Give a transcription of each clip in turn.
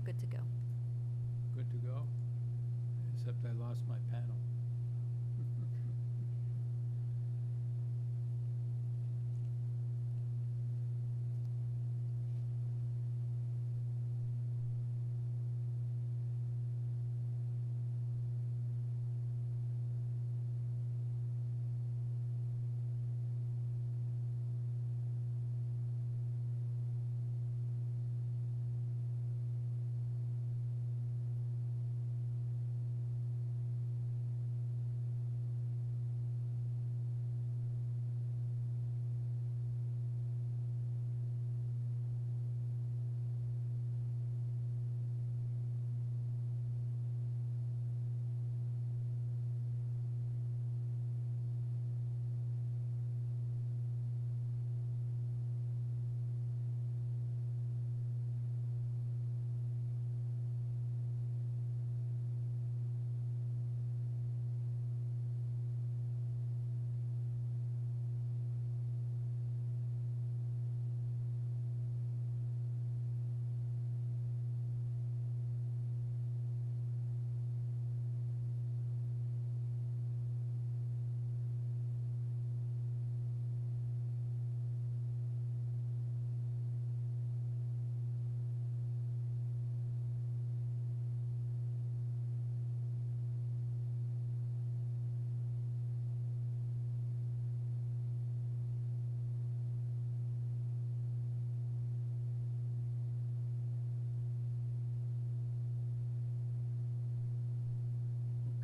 good to go. Good to go? Except I lost my panel.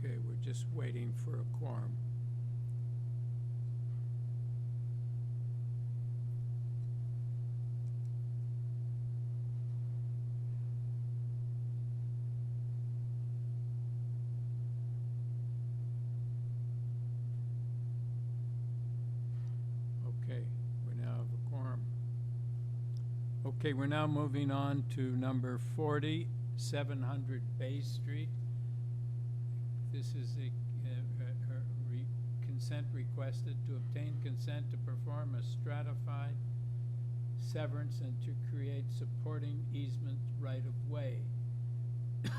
Okay, we're just waiting for a quorum. Okay, we now have a quorum. Okay, we're now moving on to number 40, 700 Bay Street. This is a consent requested to obtain consent to perform a stratified severance and to create supporting easement right-of-way. Oh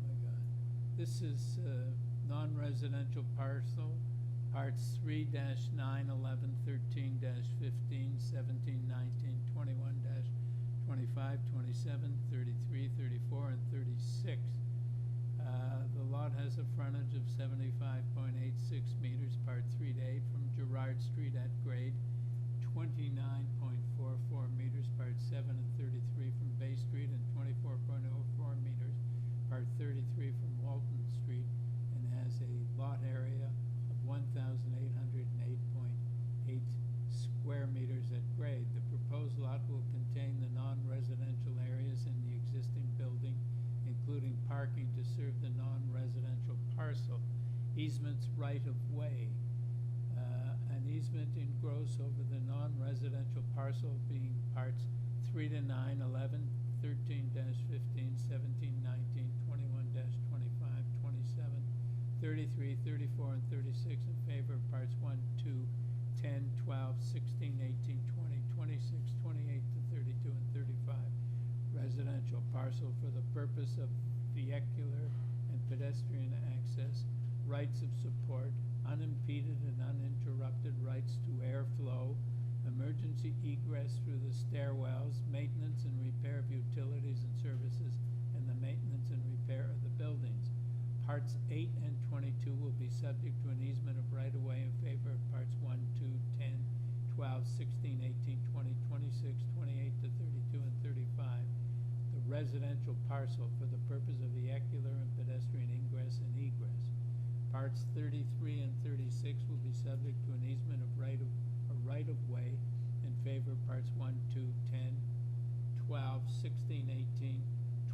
my God. This is non-residential parcel, parts 3-9, 11, 13-15, 17, 19, 21-25, 27, 33, 34, and 36. The lot has a frontage of 75.86 meters, part 3-8 from Girard Street at grade, 29.44 meters, part 7 and 33 from Bay Street, and 24.04 meters, part 33 from Walton Street, and has a lot area of 1,808.8 square meters at grade. The proposed lot will contain the non-residential areas in the existing building, including parking to serve the non-residential parcel. Easements right-of-way. An easement in gross over the non-residential parcel being parts 3-9, 11, 13-15, 17, 19, 21-25, 27, 33, 34, and 36 in favor of parts 1, 2, 10, 12, 16, 18, 20, 26, 28 to 32, and 35. Residential parcel for the purpose of vehicular and pedestrian access, rights of support, unimpeded and uninterrupted rights to airflow, emergency egress through the stairwells, maintenance and repair of utilities and services, and the maintenance and repair of the buildings. Parts 8 and 22 will be subject to an easement of right-of-way in favor of parts 1, 2, 10, 12, 16, 18, 20, 26, 28 to 32, and 35. The residential parcel for the purpose of vehicular and pedestrian ingress and egress. Parts 33 and 36 will be subject to an easement of right-of-way in favor of parts 1, 2, 10, 12, 16, 18,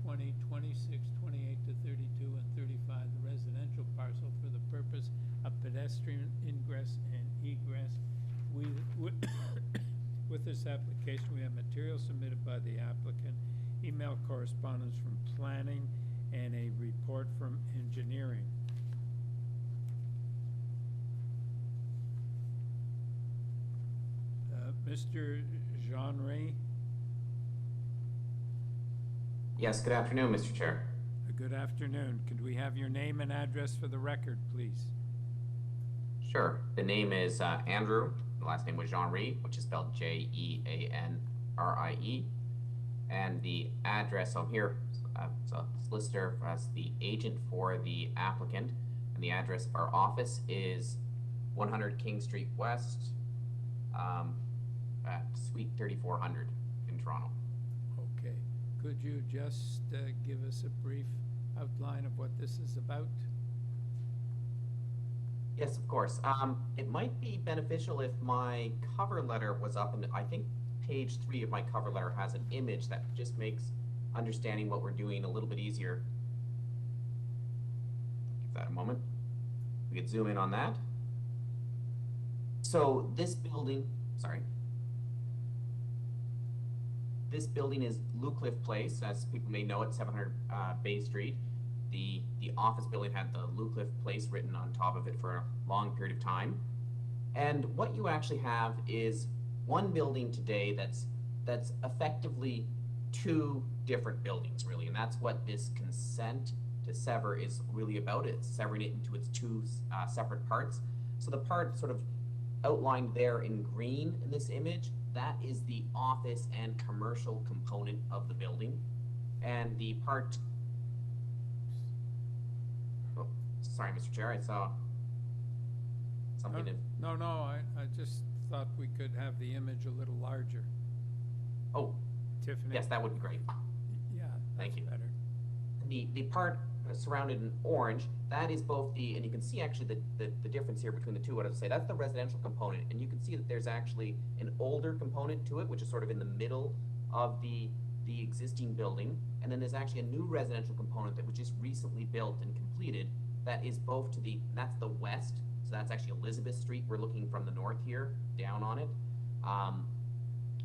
20, 26, 28 to 32, and 35. The residential parcel for the purpose of pedestrian ingress and egress. With this application, we have material submitted by the applicant, email correspondence from planning, and a report from engineering. Mr. Jeanry, Yes, good afternoon, Mr. Chair. Good afternoon. Could we have your name and address for the record, please? Sure. The name is Andrew. The last name was Jeanrie, which is spelled Jeanrie. And the address, I'm here, so solicitor as the agent for the applicant. And the address of our office is 100 King Street West, at Suite 3400 in Toronto. Okay. Could you just give us a brief outline of what this is about? Yes, of course. It might be beneficial if my cover letter was up, and I think page 3 of my cover letter has an image that just makes understanding what we're doing a little bit easier. Give that a moment. We could zoom in on that. So this building is Lucliff Place, as people may know it, 700 Bay Street. The office building had the Lucliff Place written on top of it for a long period of time. And what you actually have is one building today that's effectively two different buildings, really. And that's what this consent to sever is really about. It's severing it into its two separate parts. So the part sort of outlined there in green in this image, that is the office and commercial component of the building. And the part, oh, sorry, Mr. Chair, I saw something. No, I just thought we could have the image a little larger. Oh, Tiffany? yes, that would be great. Yeah, Thank that's you. better. The part surrounded in orange, that is both and you can see actually the difference here between the two. What I would say, that's the residential component, and you can see that there's actually an older component to it, which is sort of in the middle of the existing building, and then there's actually a new residential component that was just recently built and completed. That is both to that's the west, so that's actually Elizabeth Street. We're looking from the north here, down on it.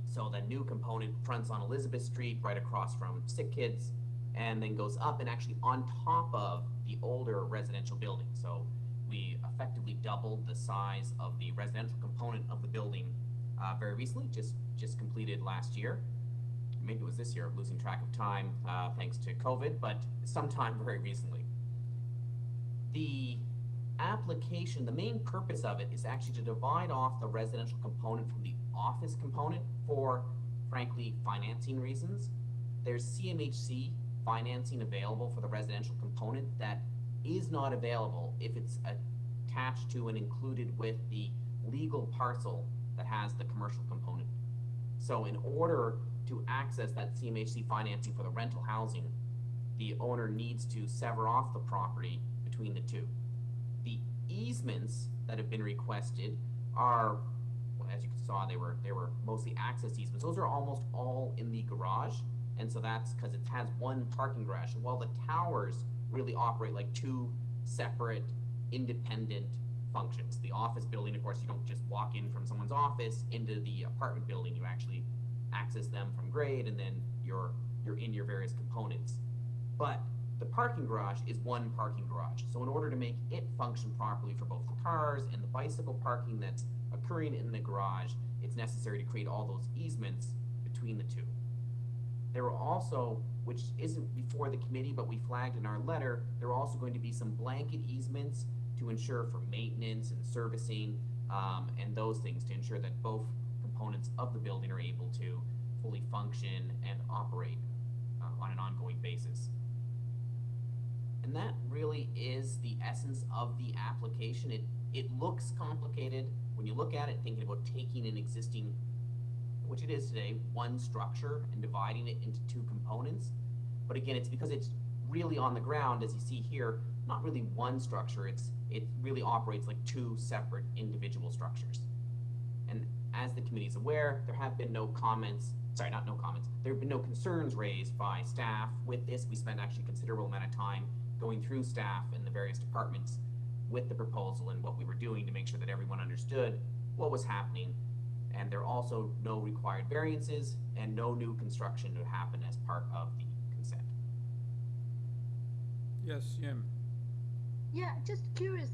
So the new component fronts on Elizabeth Street, right across from Sick Kids, and then goes up and actually on top of the older residential building. So we effectively doubled the size of the residential component of the building very recently, just completed last year. Maybe it was this year, I'm losing track of time thanks to COVID, but sometime very recently. The application, the main purpose of it is actually to divide off the residential component from the office component for, frankly, financing reasons. There's CMHC financing available for the residential component that is not available if it's attached to and included with the legal parcel that has the commercial component. So in order to access that CMHC financing for the rental housing, the owner needs to sever off the property between the two. The easements that have been requested are, well, as you saw, they were mostly access easements. Those are almost all in the garage, and so that's because it has one parking garage. And while the towers really operate like two separate, independent functions. The office building, of course, you don't just walk in from someone's office into the apartment building. You actually access them from grade, and then you're in your various components. But the parking garage is one parking garage. So in order to make it function properly for both the cars and the bicycle parking that's occurring in the garage, it's necessary to create all those easements between the two. There are also, which isn't before the committee, but we flagged in our letter, there are also going to be some blanket easements to ensure for maintenance and servicing and those things, to ensure that both components of the building are able to fully function and operate on an ongoing basis. And that really is the essence of the application. It looks complicated when you look at it, thinking about taking an existing, which it is today, one structure and dividing it into two components. But again, it's because it's really on the ground, as you see here, not really one structure. It really operates like two separate individual structures. And as the committee is aware, there have been no comments, sorry, not no comments, there have been no concerns raised by staff with this. We spent actually a considerable amount of time going through staff and the various departments with the proposal and what we were doing to make sure that everyone understood what was happening. And there are also no required variances and no new construction to happen as part of the consent. Yes, Jim. Yeah, just curious.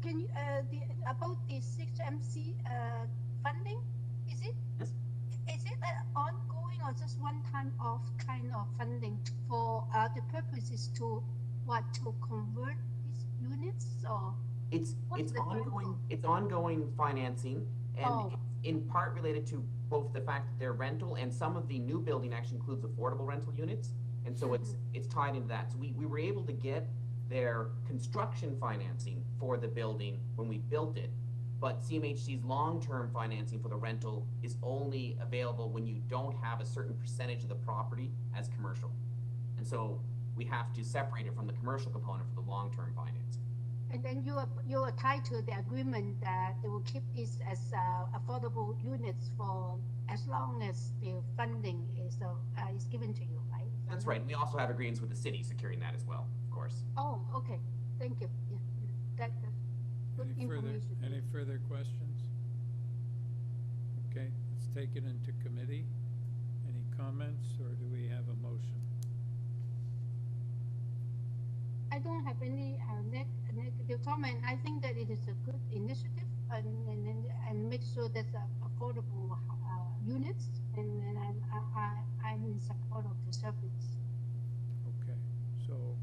Can you about the 6MC funding? Is it? Yes. Is it an ongoing or just one time off kind of funding for the purpose is to what, to convert these units, or what's the timeline? It's ongoing financing, and Oh, it's in part related to both the fact that they're rental, and some of the new building actually includes affordable rental units, and so it's tied into that. So we were able to get their construction financing for the building when we built it, but CMHC's long-term financing for the rental is only available when you don't have a certain percentage of the property as commercial. And so we have to separate it from the commercial component for the long-term financing. and then you are tied to the agreement that they will keep this as affordable units for as long as the funding is given to you, right? That's right. And we also have agreements with the city securing that as well, of course. Oh, okay. Thank you. Yeah, that's good information. Any further questions? Okay, let's take it into committee. Any comments, or do we have a motion? I don't have any negative comment. I think that it is a good initiative, and make sure there's affordable units, and I'm in support of the service. Okay, so,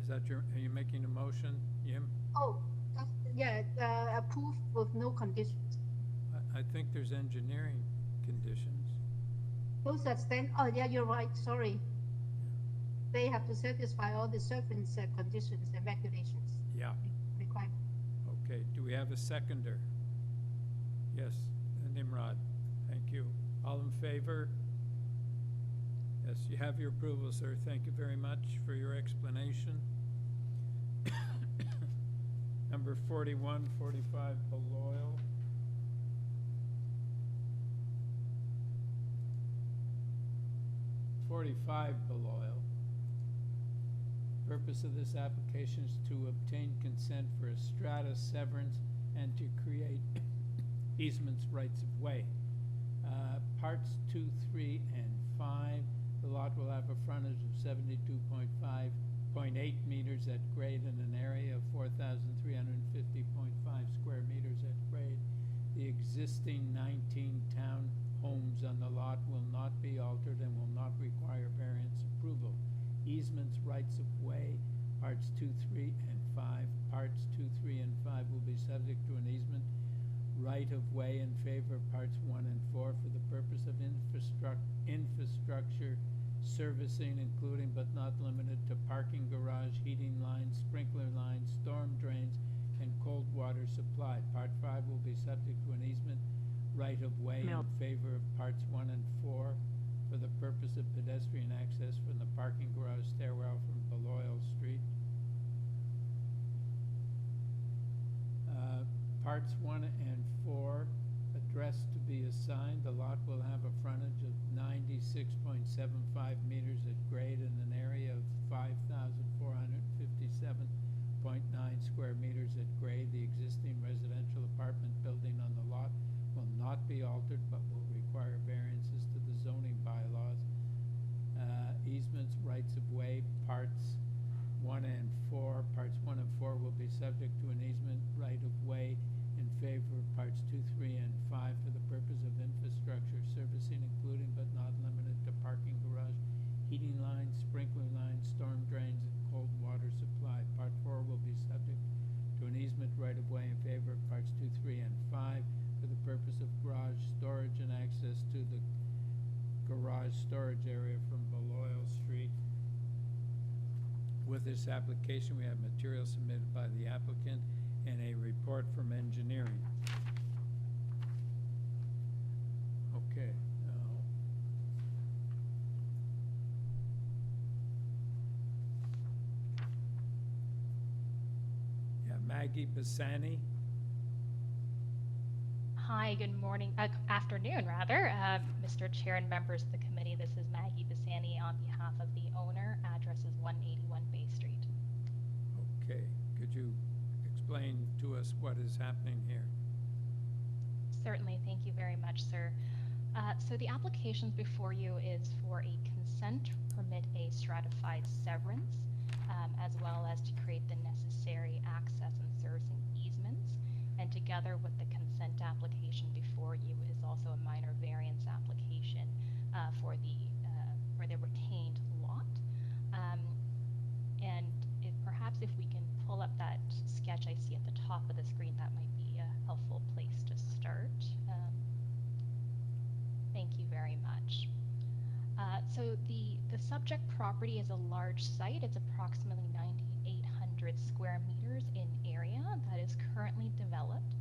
is that are you making a motion, Yim? Oh, yeah, approve with no conditions. I think there's engineering conditions. Those are oh yeah, you're right, sorry. They have to satisfy all the service conditions and regulations. Yeah. Required. Okay, do we have a seconder? Yes, Nimrod, thank you. All in favor? Yes, you have your approval, sir. Thank you very much for your explanation. Number 41, 45, BALLIOL. BALLIOL. Purpose of this application is to obtain consent for a strata severance and to create easements rights of way. Parts 2, 3, and 5, the lot will have a frontage of 72.8 meters at grade and an area of 4,350.5 square meters at grade. The existing 19 town homes on the lot will not be altered and will not require variance approval. Easements, rights of way, parts 2, 3, and 5. Parts 2, 3, and 5 will be subject to an easement right of way in favor of parts 1 and 4 for the purpose of infrastructure servicing, including but not limited to parking garage, heating lines, sprinkler lines, storm drains, and cold water supply. Part 5 will be subject to an easement right of way in favor of parts 1 and 4 for the purpose of pedestrian access from the parking garage stairwell from BALLIOL Street. Parts 1 and 4, address to be assigned. The lot will have a frontage of 96.75 meters at grade and an area of 5,457.9 square meters at grade. The existing residential apartment building on the lot will not be altered but will require variances to the zoning bylaws. Easements, rights of way, parts 1 and 4. Parts 1 and 4 will be subject to an easement right of way in favor of parts 2, 3, and 5 for the purpose of infrastructure servicing, including but not limited to parking garage, heating lines, sprinkler lines, storm drains, and cold water supply. Part 4 will be subject to an easement right of way in favor of parts 2, 3, and 5 for the purpose of garage storage and access to the garage storage area from BALLIOL Street. With this application, we have material submitted by the applicant and a report from engineering. Okay, now. Yeah, Maggie Bassani. Hi, good morning, afternoon rather, Mr. Chair and members of the committee. This is Maggie Bassani on behalf of the owner. Address is 181 Bay Street. Okay, could you explain to us what is happening here? Certainly, thank you very much, sir. So the application before you is for a consent to permit a stratified severance, as well as to create the necessary access and servicing easements. And together with the consent application before you is also a minor variance application for the retained lot. And perhaps if we can pull up that sketch I see at the top of the screen, that might be a helpful place to start. Thank you very much. So the subject property is a large site. It's approximately 9,800 square meters in area that is currently developed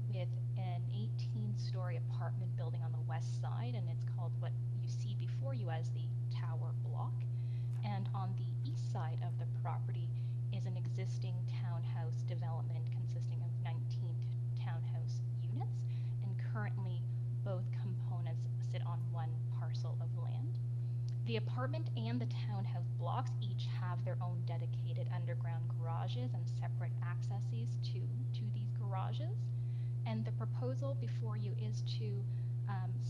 with an 18-story apartment building on the west side, and it's called what you see before you as the tower block. And on the east side of the property is an existing townhouse development consisting of 19 townhouse units, and currently both components sit on one parcel of land. The apartment and the townhouse blocks each have their own dedicated underground garages and separate accesses to these garages. And the proposal before you is to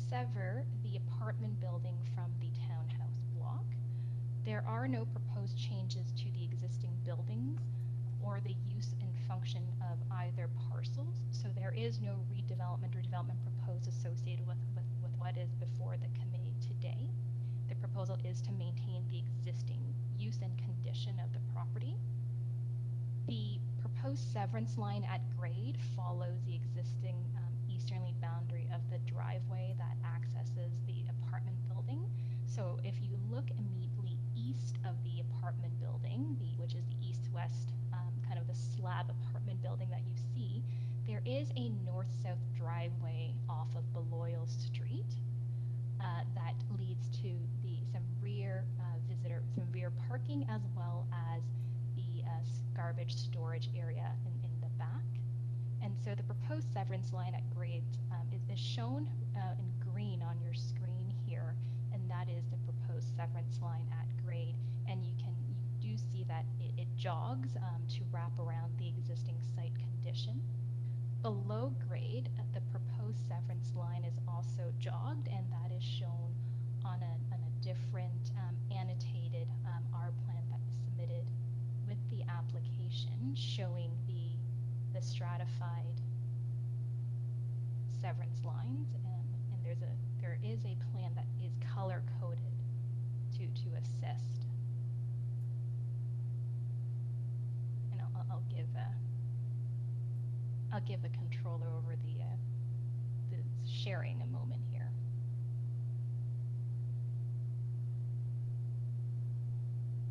sever the apartment building from the townhouse block. There are no proposed changes to the existing buildings or the use and function of either parcels, so there is no redevelopment or development proposed associated with what is before the committee today. The proposal is to maintain the existing use and condition of the property. The proposed severance line at grade follows the existing easterly boundary of the driveway that accesses the apartment building. So if you look immediately east of the apartment building, which is the east-west kind of the slab apartment building that you see, there is a north-south driveway off of BALLIOL Street that leads to some rear parking, as well as the garbage storage area in the back. And so the proposed severance line at grade is shown in green on your screen here, and that is the proposed severance line at grade. And you do see that it jogs to wrap around the existing site condition. Below grade, the proposed severance line is also jogged, and that is shown on a different annotated R plan that was submitted with the application, showing the stratified severance lines, and there is a plan that is color coded to assist. And I'll give the controller over the sharing a moment here.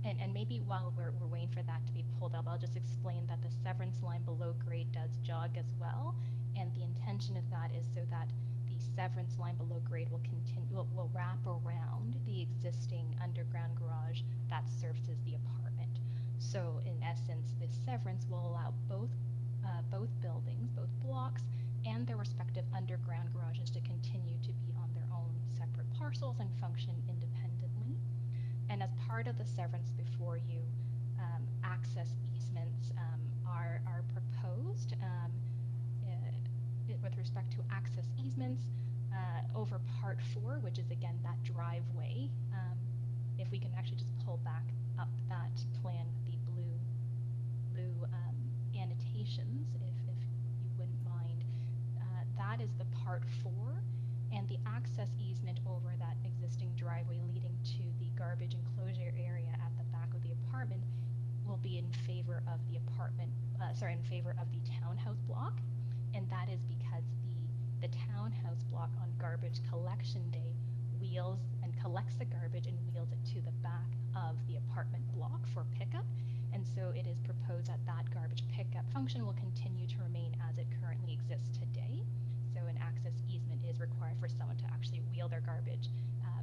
And maybe while we're waiting for that to be pulled up, I'll just explain that the severance line below grade does jog as well, and the intention of that is so that the severance line below grade will wrap around the existing underground garage that services the apartment. So in essence, this severance will allow both buildings, both blocks, and their respective underground garages to continue to be on their own separate parcels and function independently. And as part of the severance before you, access easements are proposed with respect to access easements over Part 4, which is again that driveway. If we can actually just pull back up that plan with the blue annotations, if you wouldn't mind. That is the Part 4, and the access easement over that existing driveway leading to the garbage enclosure area at the back of the apartment will be in favor of the townhouse block, and that is because the townhouse block on garbage collection day wheels and collects the garbage and wheels it to the back of the apartment block for pickup. And so it is proposed that that garbage pickup function will continue to remain as it currently exists today. So an access easement is required for someone to actually wheel their garbage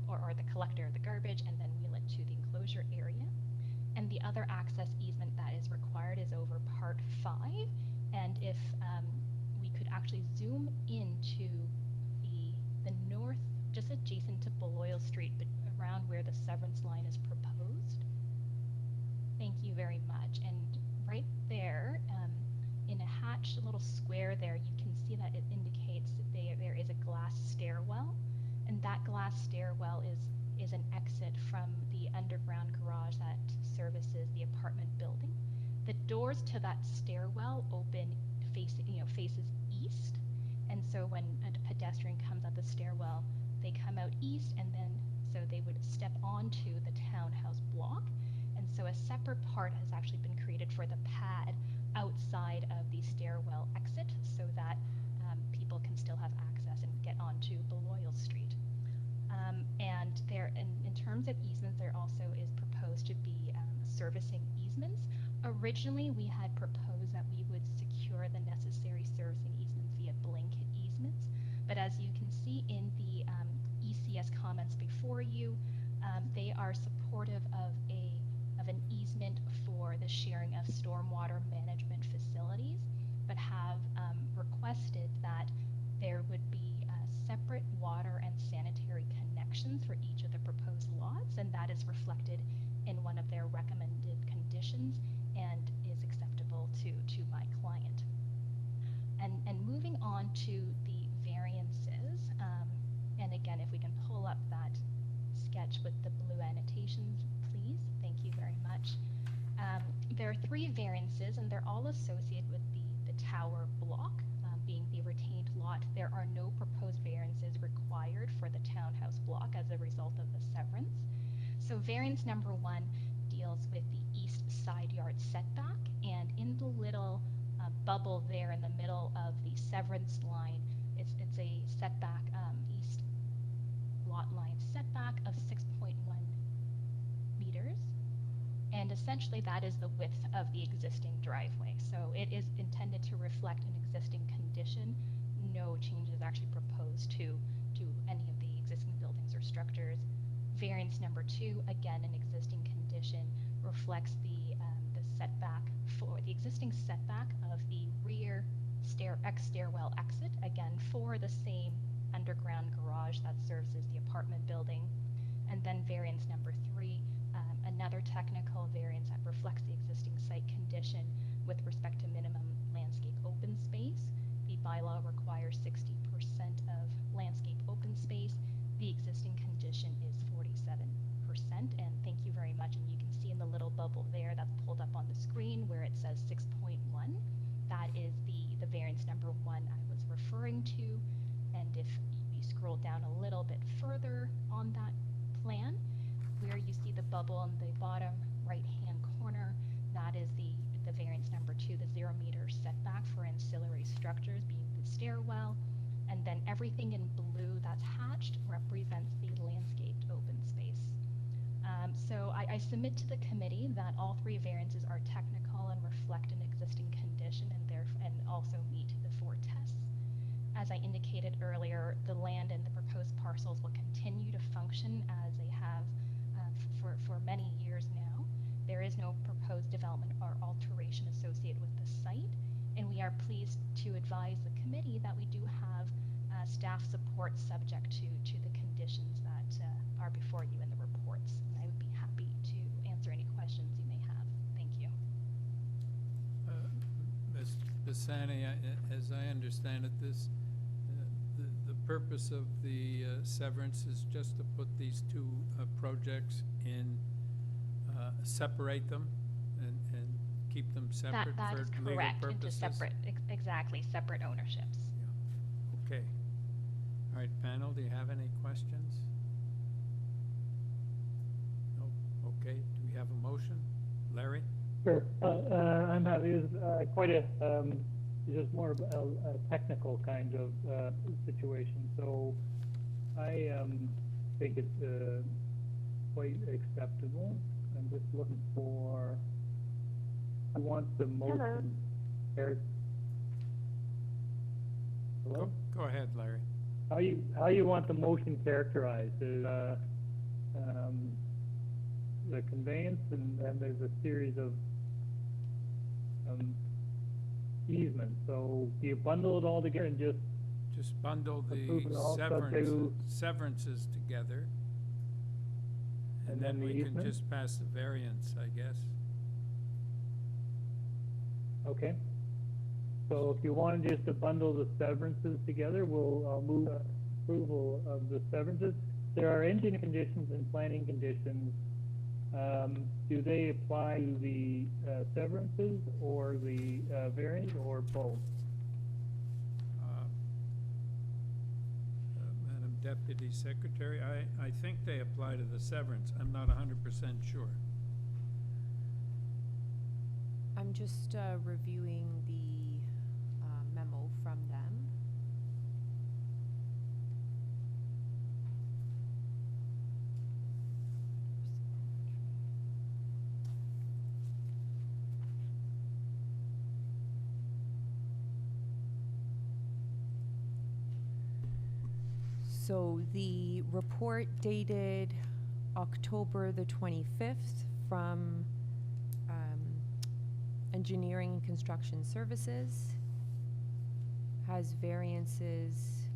or the collector of the garbage and then wheel it to the enclosure area. And the other access easement that is required is over Part 5. And if we could actually zoom into the north, just adjacent to BALLIOL Street, but around where the severance line is proposed. Thank you very much. And right there, in a hatched little square there, you can see that it indicates that there is a glass stairwell, and that glass stairwell is an exit from the underground garage that services the apartment building. The doors to that stairwell faces east. And so when a pedestrian comes up the stairwell, they come out east, and then so they would step onto the townhouse block. And so a separate part has actually been created for the pad outside of the stairwell exit, so that people can still have access and get onto Balliol Street. And there, in terms of easements, there also is proposed to be servicing easements. Originally, we had proposed that we would secure the necessary servicing easements via blanket easements, but as you can see in the ECS comments before you, they are supportive of an easement for the sharing of stormwater management facilities, but have requested that there would be separate water and sanitary connections for each of the proposed lots, and that is reflected in one of their recommended conditions and is acceptable to my client. And moving on to the variances, and again, if we can pull up that sketch with the blue annotations, please. Thank you very much. There are 3 variances, and they're all associated with the tower block, being the retained lot. There are no proposed variances required for the townhouse block as a result of the severance. So variance number 1 deals with the east side yard setback, and in the little bubble there in the middle of the severance line, it's a setback, east lot line setback of 6.1 meters. And essentially that is the width of the existing driveway. So it is intended to reflect an existing condition. No changes actually proposed to any of the existing buildings or structures. Variance number 2, again, an existing condition, reflects the setback for the existing setback of the rear stairwell exit, again, for the same underground garage that serves as the apartment building. And then variance number 3, another technical variance that reflects the existing site condition with respect to minimum landscape open space. The bylaw requires 60% of landscape open space. The existing condition is 47%, and thank you very much. And you can see in the little bubble there that's pulled up on the screen where it says 6.1. That is the variance number 1 I was referring to. And if you scroll down a little bit further on that plan, where you see the bubble in the bottom right-hand corner, that is the variance number 2, the 0 meter setback for ancillary structures, being the stairwell. And then everything in blue that's hatched represents the landscaped open space. So I submit to the committee that all 3 variances are technical and reflect an existing condition, and also meet the 4 tests. As I indicated earlier, the land and the proposed parcels will continue to function as they have for many years now. There is no proposed development or alteration associated with the site, and we are pleased to advise the committee that we do have staff support subject to the conditions that are before you in the reports. And I would be happy to answer any questions you may have. Thank you. Ms. Bassani, as I understand it, the purpose of the severance is just to put these 2 projects in, separate them and keep them separate That for is legal correct, purposes? into separate, exactly, separate ownerships. Yeah. Okay. All right, panel, do you have any questions? No? Okay, do we have a motion? Larry? Sure. I'm happy. It's quite a, it's just more of a technical kind of situation. So I think it's quite acceptable. I'm just looking for, I want the motion. Hello? Go ahead, Larry. How you want the motion characterized? Is the conveyance, and then there's a series of easements. So do you bundle it all together and Just bundle the approve it all subject to- severances together, and then the we can easement? just pass the variance, I guess. Okay. So if you want just to bundle the severances together, I'll move approval of the severances. There are engineering conditions and planning conditions. Do they apply to the severances or the variance, or both? deputy secretary. I think they apply to the severance. I'm not 100% sure. I'm just reviewing the memo from them. So the report dated October the 25th from Engineering and Construction Services has variances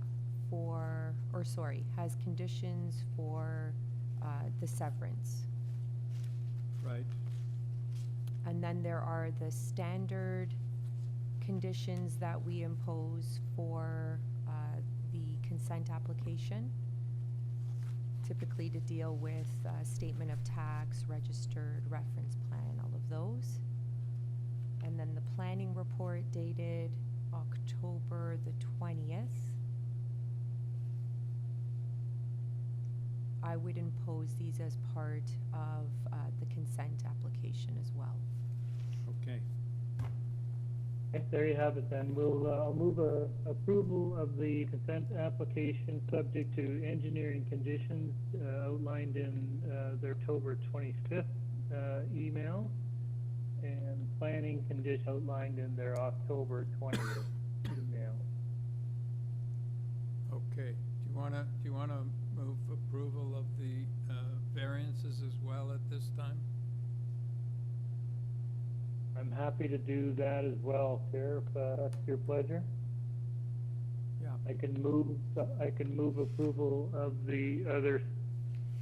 for, or sorry, has conditions for the severance. Right. And then there are the standard conditions that we impose for the consent application, typically to deal with statement of tax, registered reference plan, all of those. And then the planning report dated October the 20th. I would impose these as part of the consent application as well. Okay. Okay, there you have it then. I'll move approval of the consent application subject to engineering conditions outlined in the October 25th email, and planning conditions outlined in their October 20th email. Okay. Do you wanna move approval of the variances as well at this time? I'm happy to do that as well, Chair, if that's your pleasure. Yeah. I can move approval of the other,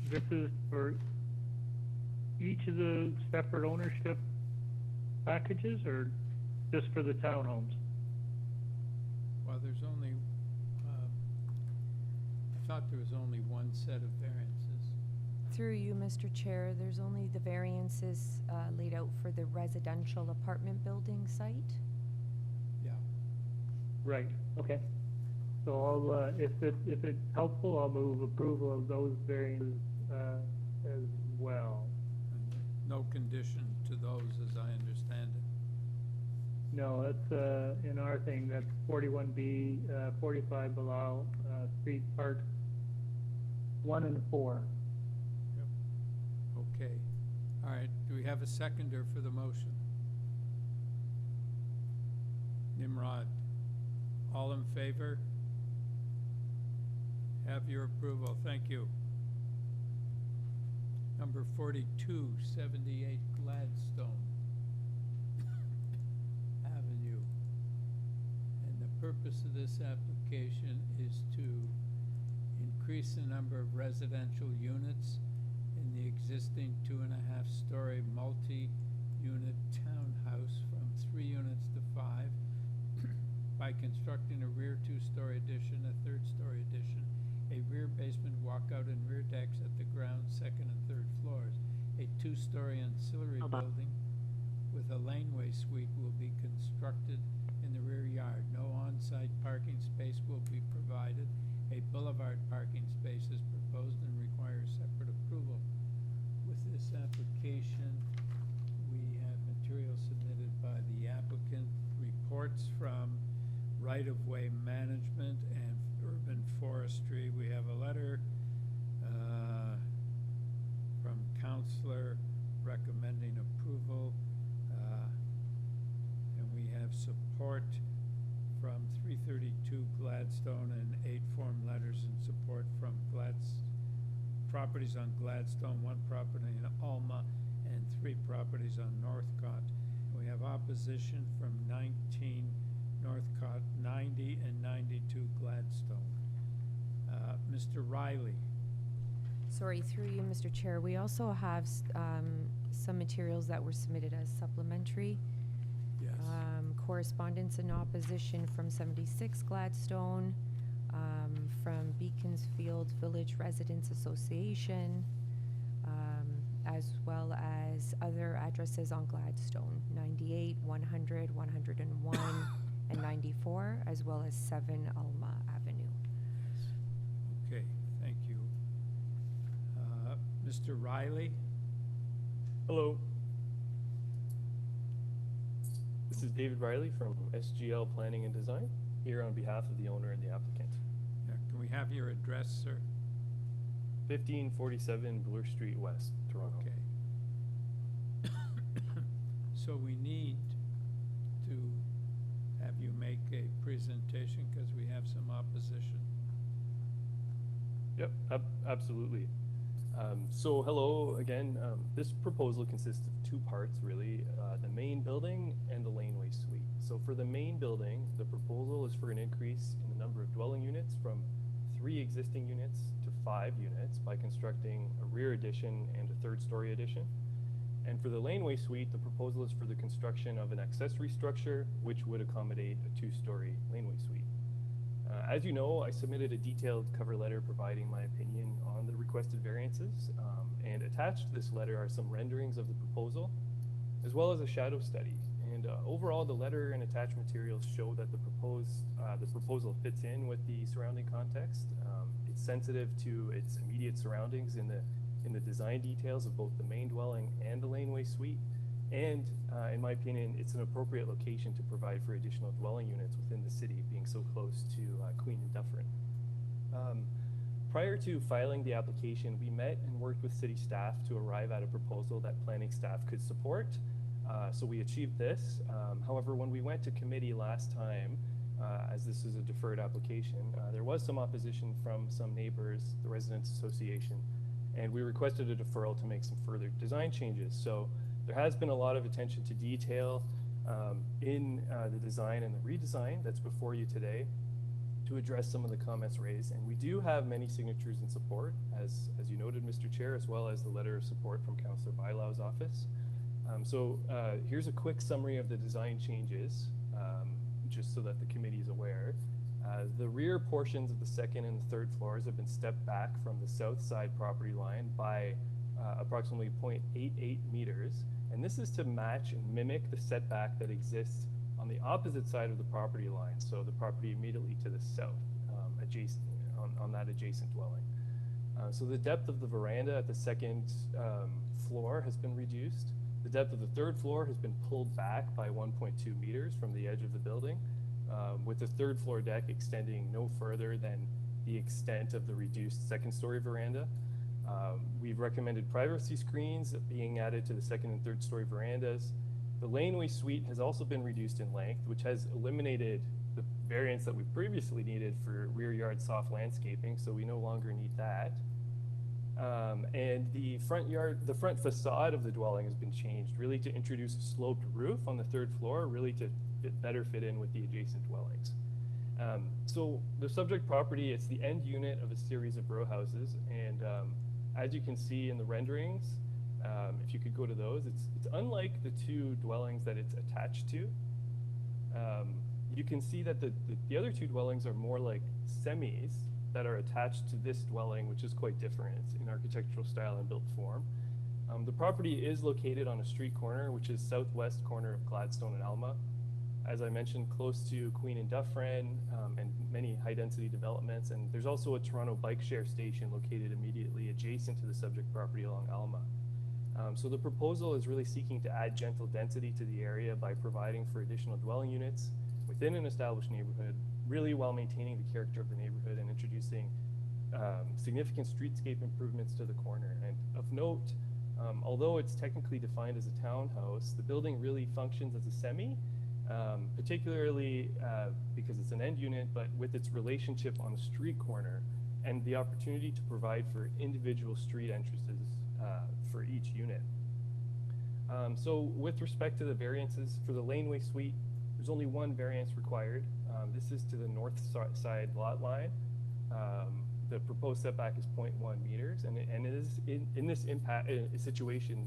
this is for each of the separate ownership packages, or just for the townhomes? Well, there's only, I thought there was only one set of variances. Through you, Mr. Chair, there's only the variances laid out for the residential apartment building site. Yeah. Right, okay. So I'll, if it's helpful, I'll move approval of those variances as well. And no condition to those, as I understand it. No, that's, in our thing, that's 41B, 45 Bilal Street, Part 1 and 4. Yep. Okay. All right. Do we have a seconder for the motion? Nimrod. All in favor? Have your approval. Thank you. Number 4278 Gladstone Avenue. And the purpose of this application is to increase the number of residential units in the existing 2.5-story multi-unit townhouse from 3 units to 5 by constructing a rear 2-story addition, a 3rd-story addition, a rear basement walkout and rear decks at the ground, 2nd and 3rd floors. A 2-story ancillary building with a laneway suite will be constructed in the rear yard. No on-site parking space will be provided. A boulevard parking space is proposed and requires separate approval. With this application, we have material submitted by the applicant, reports from right-of-way management and urban forestry. We have a letter from Counselor recommending approval, and we have support from 332 Gladstone and 8 form letters in support from properties on Gladstone, 1 property in Alma, and 3 properties on Northcott. We have opposition from 19 Northcott, 90 and 92 Gladstone. Mr. Riley. Sorry, through you, Mr. Chair, we also have some materials that were submitted as supplementary. Yes. Correspondence in opposition from 76 Gladstone, from Beaconsfield Village Residents Association, as well as other addresses on Gladstone, 98, 100, 101, and 94, as well as 7 Alma Avenue. Okay, thank you. Mr. Riley? Hello. This is David Riley from SGL Planning and Design, here on behalf of the owner and the applicant. Can we have your address, sir? 1547 Bloor Street West, Toronto. Okay. So we need to have you make a presentation because we have some opposition. Yep, absolutely. So hello again. This proposal consists of two parts, really, the main building and the laneway suite. So for the main building, the proposal is for an increase in the number of dwelling units from 3 existing units to 5 units by constructing a rear addition and a 3rd-story addition. And for the laneway suite, the proposal is for the construction of an accessory structure which would accommodate a 2-story laneway suite. As you know, I submitted a detailed cover letter providing my opinion on the requested variances, and attached to this letter are some renderings of the proposal, as well as a shadow study. And overall, the letter and attached materials show that the proposal fits in with the surrounding context. It's sensitive to its immediate surroundings in the design details of both the main dwelling and the laneway suite. And in my opinion, it's an appropriate location to provide for additional dwelling units within the city, being so close to Queen and Dufferin. Prior to filing the application, we met and worked with city staff to arrive at a proposal that planning staff could support. So we achieved this. However, when we went to committee last time, as this is a deferred application, there was some opposition from some neighbors, the Residents Association, and we requested a deferral to make some further design changes. So there has been a lot of attention to detail in the design and the redesign that's before you today to address some of the comments raised. And we do have many signatures in support, as you noted, Mr. Chair, as well as the letter of support from Councillor Bailau's office. Here's a quick summary of the design changes, just so that the committee is aware. The rear portions of the 2nd and the 3rd floors have been stepped back from the south side property line by approximately 0.88 meters. And this is to match and mimic the setback that exists on the opposite side of the property line, so the property immediately to the south, adjacent on that adjacent dwelling. So the depth of the veranda at the 2nd floor has been reduced. The depth of the 3rd floor has been pulled back by 1.2 meters from the edge of the building, with the 3rd floor deck extending no further than the extent of the reduced 2nd-story veranda. We've recommended privacy screens being added to the 2nd and 3rd-story verandas. The laneway suite has also been reduced in length, which has eliminated the variance that we previously needed for rear yard soft landscaping, so we no longer need that. And the front facade of the dwelling has been changed, really to introduce a sloped roof on the 3rd floor, really to better fit in with the adjacent dwellings. So the subject property, it's the end unit of a series of row houses, and as you can see in the renderings, if you could go to those, it's unlike the 2 dwellings that it's attached to. You can see that the other 2 dwellings are more like semis that are attached to this dwelling, which is quite different in architectural style and built form. The property is located on a street corner, which is southwest corner of Gladstone and Alma. As I mentioned, close to Queen and Dufferin and many high-density developments, and there's also a Toronto bike share station located immediately adjacent to the subject property along Alma. So the proposal is really seeking to add gentle density to the area by providing for additional dwelling units within an established neighborhood, really while maintaining the character of the neighborhood and introducing significant streetscape improvements to the corner. And of note, although it's technically defined as a townhouse, the building really functions as a semi, particularly because it's an end unit, but with its relationship on a street corner and the opportunity to provide for individual street entrances for each unit. So with respect to the variances for the laneway suite, there's only one variance required. This is to the north side lot line. The proposed setback is 0.1 meters, and it is in this situation,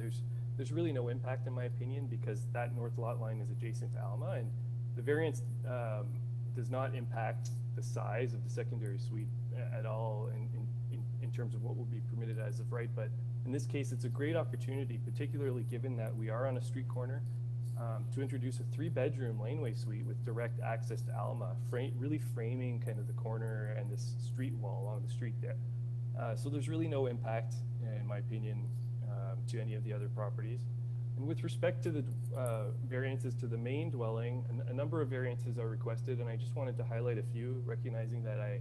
there's really no impact in my opinion, because that north lot line is adjacent to Alma, and the variance does not impact the size of the secondary suite at all in terms of what will be permitted as of right. But in this case, it's a great opportunity, particularly given that we are on a street corner. to introduce a 3-bedroom laneway suite with direct access to Alma, really framing kind of the corner and this street wall along the street there. So there's really no impact, in my opinion, to any of the other properties. And with respect to the variances to the main dwelling, a number of variances are requested, and I just wanted to highlight a few, recognizing that I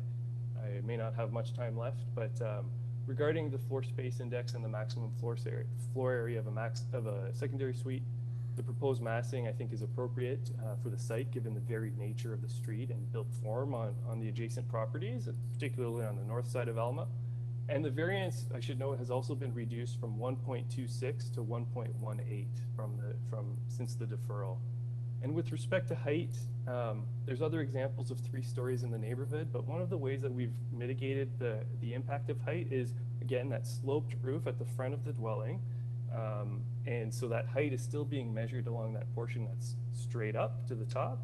may not have much time left, but regarding the floor space index and the maximum floor area of a secondary suite, the proposed massing I think is appropriate for the site given the varied nature of the street and built form on the adjacent properties, particularly on the north side of Alma. And the variance, I should note, has also been reduced from 1.26 to 1.18 since the deferral. And with respect to height, there's other examples of 3 stories in the neighborhood, but one of the ways that we've mitigated the impact of height is, again, that sloped roof at the front of the dwelling. And so that height is still being measured along that portion that's straight up to the top.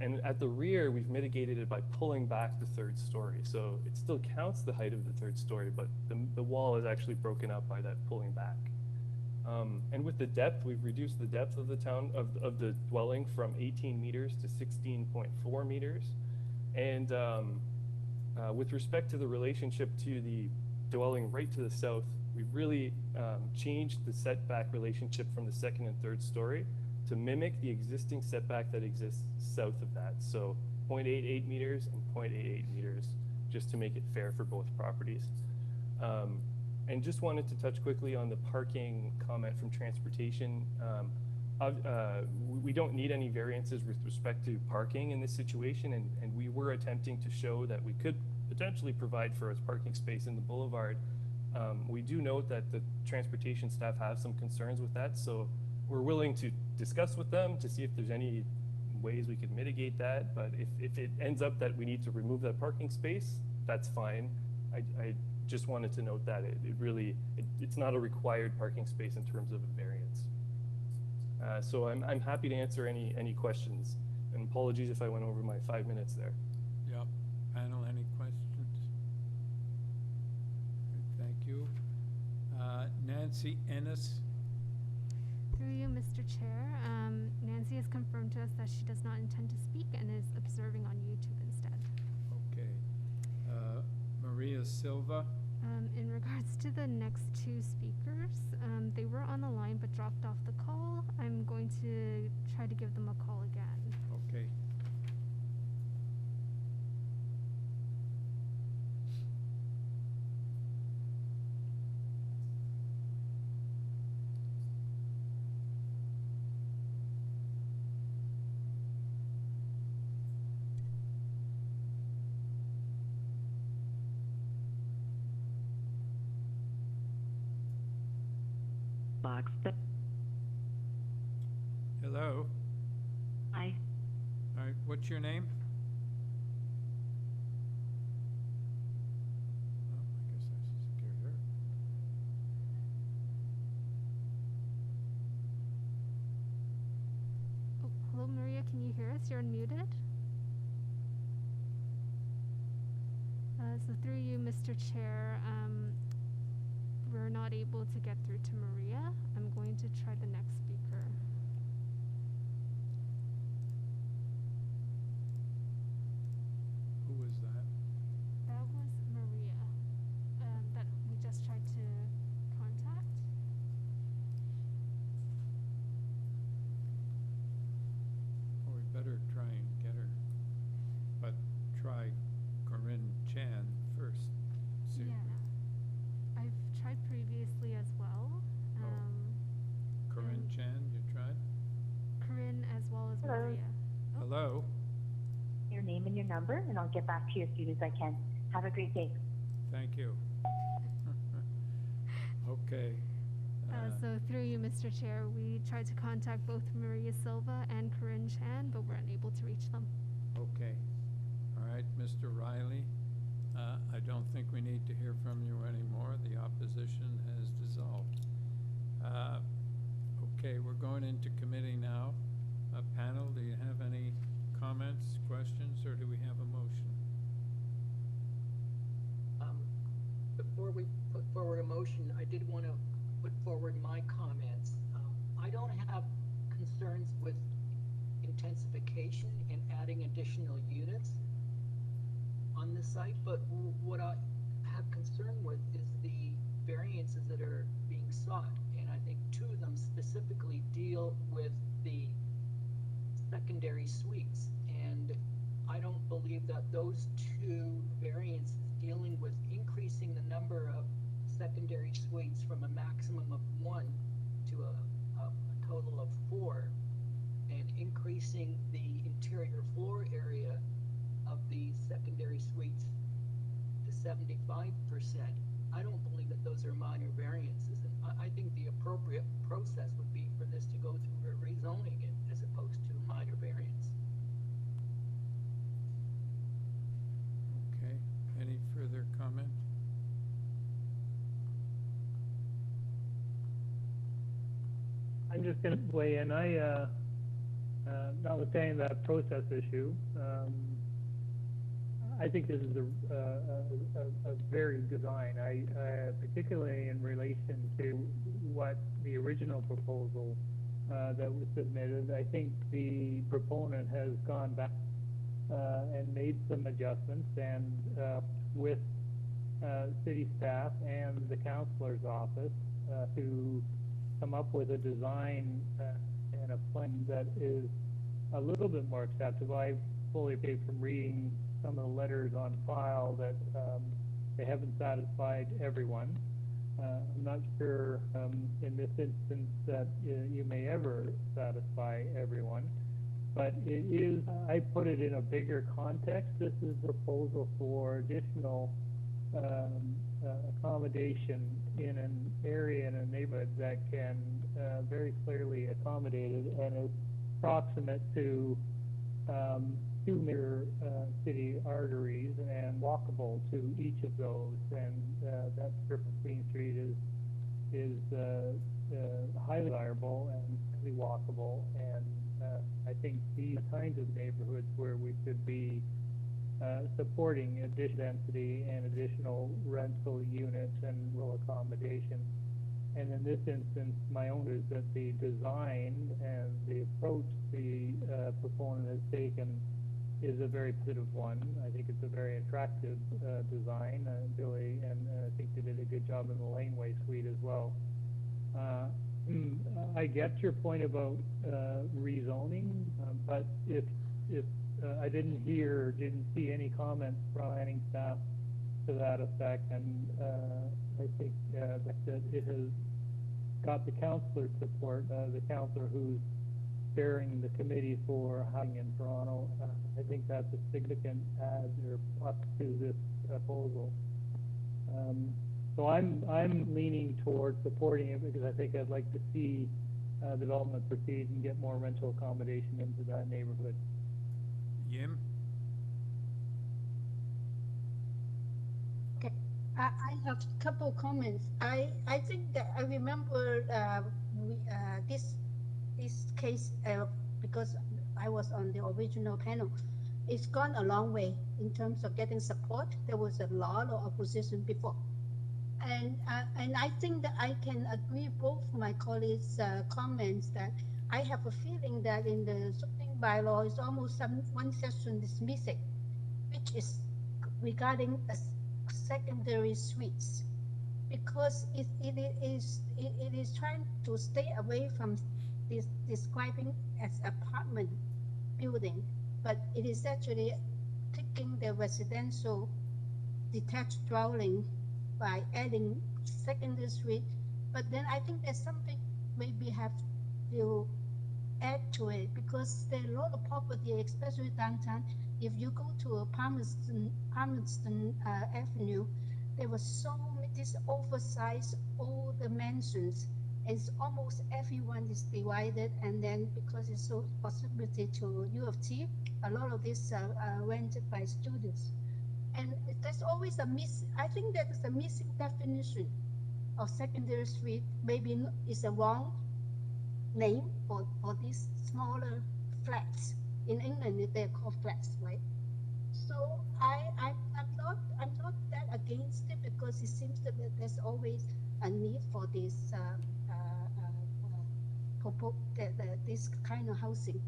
And at the rear, we've mitigated it by pulling back the 3rd story. So it still counts the height of the 3rd story, but the wall is actually broken up by that pulling back. And with the depth, we've reduced the depth of the dwelling from 18 meters to 16.4 meters. And with respect to the relationship to the dwelling right to the south, we've really changed the setback relationship from the 2nd and 3rd story to mimic the existing setback that exists south of that. So 0.88 meters and 0.88 meters, just to make it fair for both properties. And just wanted to touch quickly on the parking comment from transportation. We don't need any variances with respect to parking in this situation, and we were attempting to show that we could potentially provide for a parking space in the boulevard. We do note that the transportation staff have some concerns with that, so we're willing to discuss with them to see if there's any ways we could mitigate that, but if it ends up that we need to remove that parking space, that's fine. I just wanted to note that it's not a required parking space in terms of a variance. So I'm happy to answer any questions, and apologies if I went over my 5 minutes there. Yep. Panel, any questions? Thank you. Nancy Ennis. Through you, Mr. Chair, Nancy has confirmed to us that she does not intend to speak and is observing on YouTube instead. Okay. Maria Silva. In regards to the next 2 speakers, they were on the line but dropped off the call. I'm going to try to give them a call again. Okay. Hello. Hi. All right, what's your name? Oh, I guess I scared her. Oh, hello, Maria, can you hear us? You're unmuted. So through you, Mr. Chair, we're not able to get through to Maria. I'm going to try the next speaker. Who was that? That was Maria, that we just tried to contact. Oh, we better try and get her. But try Corinne Chan first. See. Yeah. I've tried previously as well. Corinne and Chan, you tried? Corinne as well as Hello. Maria. Oh, Hello? Your name and your number, and I'll get back to you as soon as I can. Have a great day. Thank you. Okay. So through you, Mr. Chair, we tried to contact both Maria Silva and Corinne Chan, but we're unable to reach them. Okay. All right, Mr. Riley, I don't think we need to hear from you anymore. The opposition has dissolved. Okay, we're going into committee now. Panel, do you have any comments, questions, or do we have a motion? Before we put forward a motion, I did want to put forward my comments. I don't have concerns with intensification and adding additional units on the site, but what I have concern with is the variances that are being sought. And I think two of them specifically deal with the secondary suites. And I don't believe that those two variances dealing with increasing the number of secondary suites from a maximum of 1 to a total of 4, and increasing the interior floor area of the secondary suites to 75%. I don't believe that those are minor variances, and I think the appropriate process would be for this to go through a rezoning it as opposed to minor variance. Okay, any further comment? I'm just going to weigh in. Notwithstanding that process issue, I think this is a very good design. Particularly in relation to what the original proposal that was submitted. I think the proponent has gone back and made some adjustments, and with city staff and the councillor's office to come up with a design and a plan that is a little bit more acceptable. I fully appreciate from reading some of the letters on file that they haven't satisfied everyone. I'm not sure in this instance that you may ever satisfy everyone, but it is, I put it in a bigger context. This is a proposal for additional accommodation in an area, in a neighborhood that can very clearly accommodate it and is proximate to two major city arteries and walkable to each of those, and that strip of Queen Street is highly desirable and highly walkable, and I think these kinds of neighborhoods where we should be supporting additional density and additional rental units and rural accommodation. And in this instance, my own is that the design and the approach the proponent has taken is a very positive one. I think it's a very attractive design, Billy, and I think they did a good job in the laneway suite as well. I get your point about rezoning, but if I didn't see any comments from planning staff to that effect, and I think that it has got the councillor's support, the councillor who's chairing the committee for housing in Toronto. I think that's a significant add or plus to this proposal. So I'm leaning towards supporting it because I think I'd like to see development proceed and get more rental accommodation into that neighborhood. Yim? Okay, I have a couple comments. I think that I remember this case because I was on the original panel. It's gone a long way in terms of getting support. There was a lot of opposition before, and I think that I can agree both my colleagues' comments that I have a feeling that in the zoning bylaw is almost one section is missing, which is regarding secondary suites, because it is trying to stay away from this describing as apartment building, but it is actually taking the residential detached dwelling by adding secondary suite. But then I think there's something maybe have to add to it, because there are a lot of property, especially downtown. If you go to Palmerston Avenue, there was so many these oversized old mansions, and it's almost everyone is divided. And then because it's so proximity to U of T, a lot of these are rented by students. And there's always I think that is a missing definition of secondary suite. Maybe it's a wrong name for these smaller flats. In England, they're called flats, right? So I'm not that against it, because it seems that there's always a need for this this kind of housing.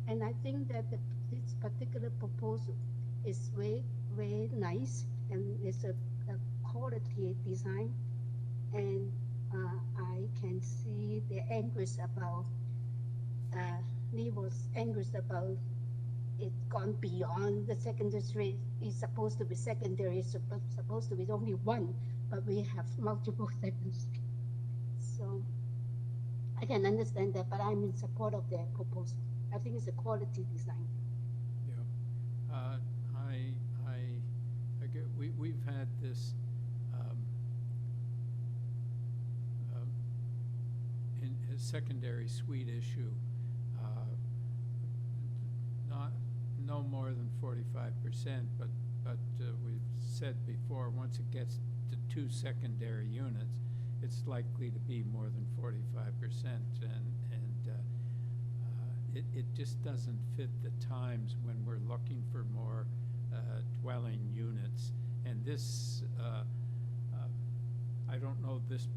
And I think that this particular proposal is very, very nice, and it's a quality design. And I can see the angers about, Lee was angry about it gone beyond the secondary street. It's supposed to be secondary, it's supposed to be only one, but we have multiple secondary. So I can understand that, but I'm in support of their proposal. I think it's a quality design. Yeah. I get, we've had this, in a secondary suite issue, no more than 45%, but we've said before, once it gets to 2 secondary units, it's likely to be more than 45%, and it just doesn't fit the times when we're looking for more dwelling units. And this, I don't know this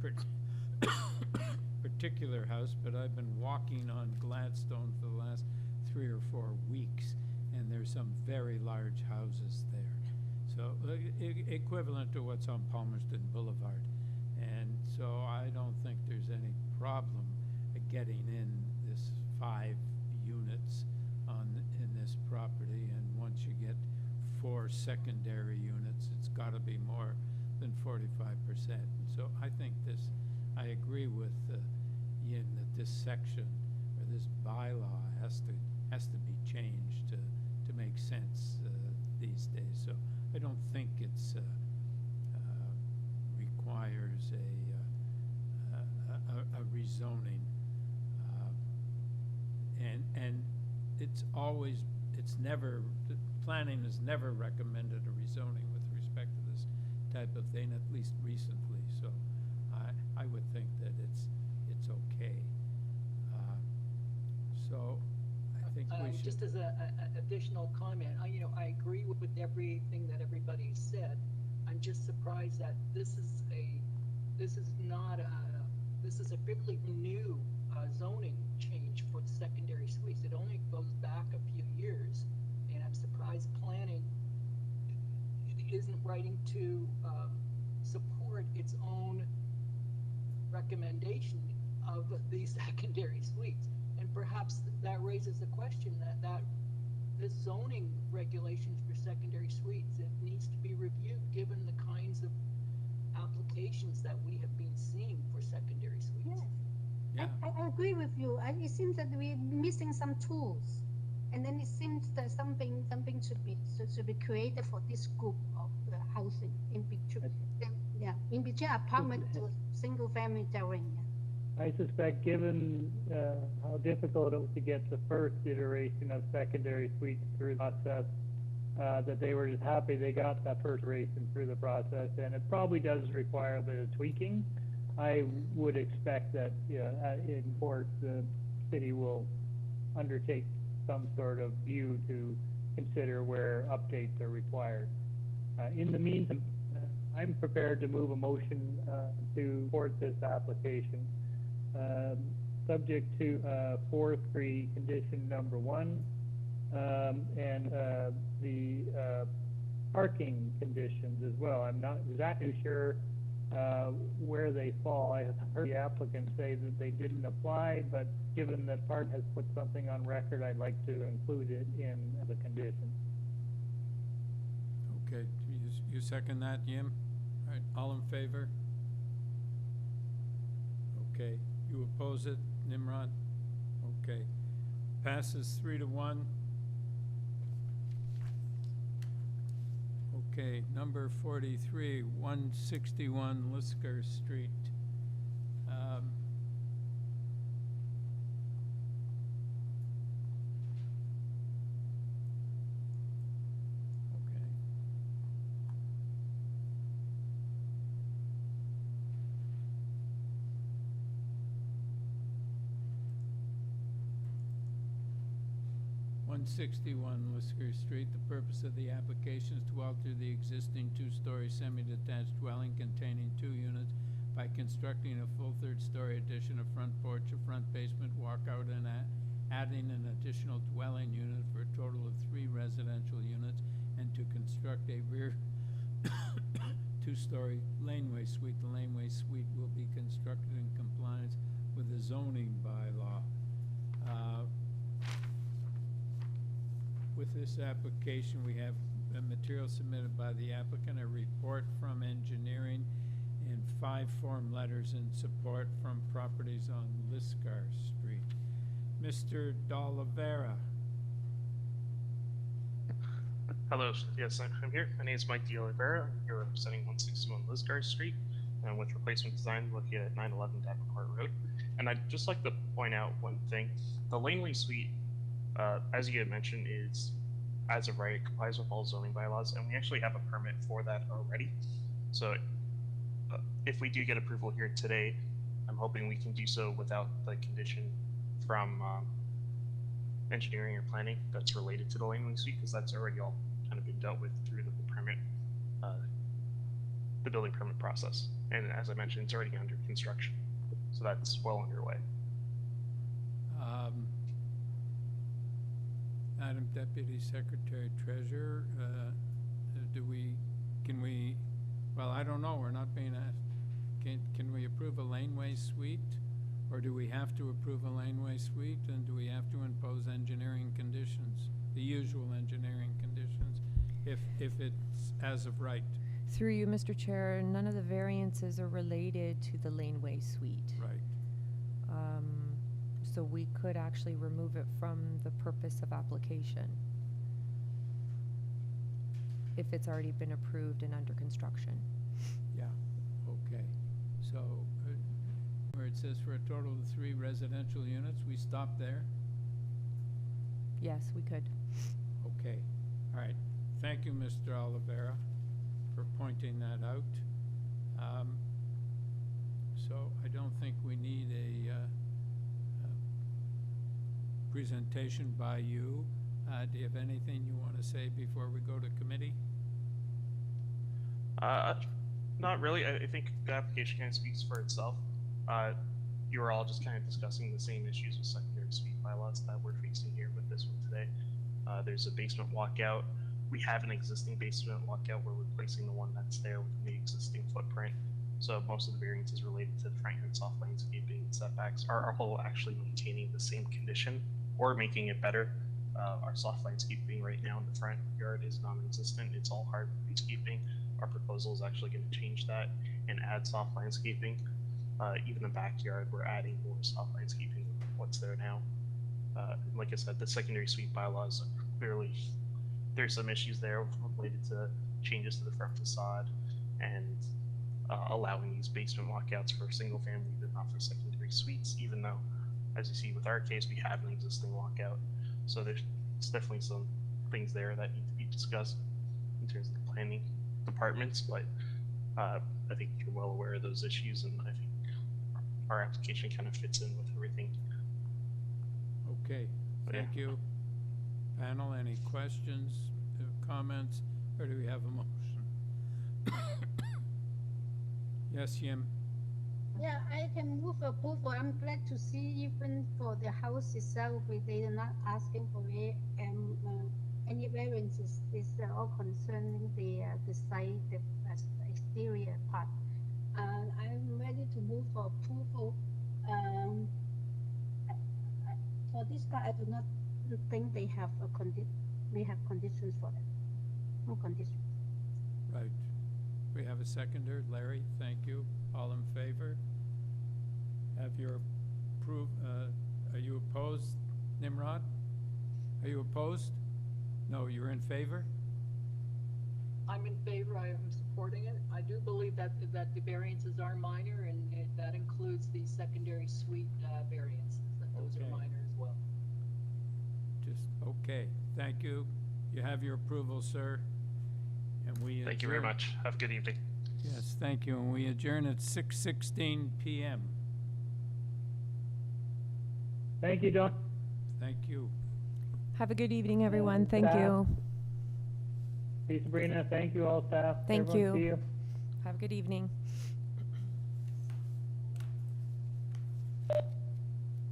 particular house, but I've been walking on Gladstone for the last 3 or 4 weeks, and there's some very large houses there. So equivalent to what's on Palmerston Boulevard. And so I don't think there's any problem getting in this 5 units in this property. And once you get 4 secondary units, it's got to be more than 45%. So I think this, I agree with Yin that this section or this bylaw has to be changed to make sense these days. So I don't think it's requires a rezoning, and it's never, planning has never recommended a rezoning with respect to this type of thing, at least recently. So I would think that it's okay. So I think we should. Just as an additional comment, I agree with everything that everybody said. I'm just surprised that this is a fairly new zoning change for the secondary suites. It only goes back a few years, and I'm surprised planning isn't writing to support its own recommendation of these secondary suites. And perhaps that raises the question that this zoning regulations for secondary suites, it needs to be reviewed given the kinds of applications that we have been seeing for secondary suites. Yes. Yeah. I agree with you. It seems that we're missing some tools, and then it seems that something should be created for this group of housing in between. Yeah, in between apartment to single family dwelling. Yeah. I suspect, given how difficult it was to get the first iteration of secondary suites through the process, that they were just happy they got that first iteration through the process, and it probably does require a bit of tweaking. I would expect that in court the city will undertake some sort of view to consider where updates are required. In the meantime, I'm prepared to move a motion to support this application, subject to 4.3 condition number 1, and the parking conditions as well. I'm not exactly sure where they fall. I have heard the applicant say that they didn't apply, but given that Park has put something on record, I'd like to include it in the condition. Okay, you second that, Yim? All right, all in favor? Okay, you oppose it, Nimrod? Okay, passes 3-1. Okay, number 43, 161 LISGAR Street. Okay. (161) LISGAR Street. The purpose of the application is to alter the existing 2-story semi-detached dwelling containing 2 units by constructing a full third-story addition, a front porch, a front basement, walkout, and adding an additional dwelling unit for a total of 3 residential units, and to construct a rear two-story laneway suite. The laneway suite will be constructed in compliance with the zoning bylaw. With this application, we have a material submitted by the applicant, a report from engineering, and 5 form letters in support from properties on LISGAR Street. Mr. D'Oliveira. Hello, yes, I'm here. My name is Mike D'Oliveira. I'm here representing 161 Lisgar Street, with replacement design located at 911 Davenport Road. And I'd just like to point out one thing. The laneway suite, as you had mentioned, is, as of right, it complies with all zoning bylaws, and we actually have a permit for that already. So if we do get approval here today, I'm hoping we can do so without the condition from engineering or planning that's related to the laneway suite, because that's already all kind of been dealt with through the permit, the building permit process. And as I mentioned, it's already under construction, so that's well underway. Madam Deputy Secretary Treasurer, can we, well, I don't know, we're not being asked. Can we approve a laneway suite? Or do we have to approve a laneway suite, and do we have to impose engineering conditions, the usual engineering conditions, if it's as of right? Through you, Mr. Chair, none of the variances are related to the laneway suite. Right. So we could actually remove it from the purpose of application if it's already been approved and under construction. Yeah, okay. So, where it says for a total of 3 residential units, we stop there? Yes, we could. Okay, all right. Thank you, Mr. Oliveira, for pointing that out. So I don't think we need a presentation by you. Do you have anything you want to say before we go to committee? Not really. I think the application kind of speaks for itself. You were all just kind of discussing the same issues with secondary suite bylaws that we're facing here with this one today. There's a basement walkout. We have an existing basement walkout. We're replacing the one that's there within the existing footprint. So most of the variances related to the front yard soft landscaping setbacks are all actually maintaining the same condition or making it better. Our soft landscaping right now in the front yard is non-existent. It's all hard landscaping. Our proposal is actually going to change that and add soft landscaping. Even the backyard, we're adding more soft landscaping than what's there now. Like I said, the secondary suite bylaws are clearly, there's some issues there related to changes to the front facade and allowing these basement walkouts for single family but not for secondary suites, even though, as you see with our case, we have an existing walkout. So there's definitely some things there that need to be discussed in terms of the planning departments, but I think you're well aware of those issues, and I think our application kind of fits in with everything. Okay, thank you. Panel, any questions, comments, or do we have a motion? Yes, Yim? Yeah, I can move approval. I'm glad to see even for the house itself, they are not asking for any variances. It's all concerning the site, the exterior part. I'm ready to move for approval. For this part, I do not think they have we have conditions for that. No conditions. Right. We have a seconder. Larry, thank you. All in favor? Have your are you opposed, Nimrod? Are you opposed? No, you're in favor? I'm in favor. I am supporting it. I do believe that the variances are minor, and that includes the secondary suite variances. That those Okay. are minor as well. Just, okay. Thank you. You have your approval, sir. And we Thank you very adjourn. much. Have a good evening. Yes, thank you. And we adjourn at 6:16 p.m. Thank you, John. Thank you. Have a good evening, everyone. Thank staff. you. Peace, Sabrina. Thank you, all staff. Thank Everyone, you. see you. Have a good evening.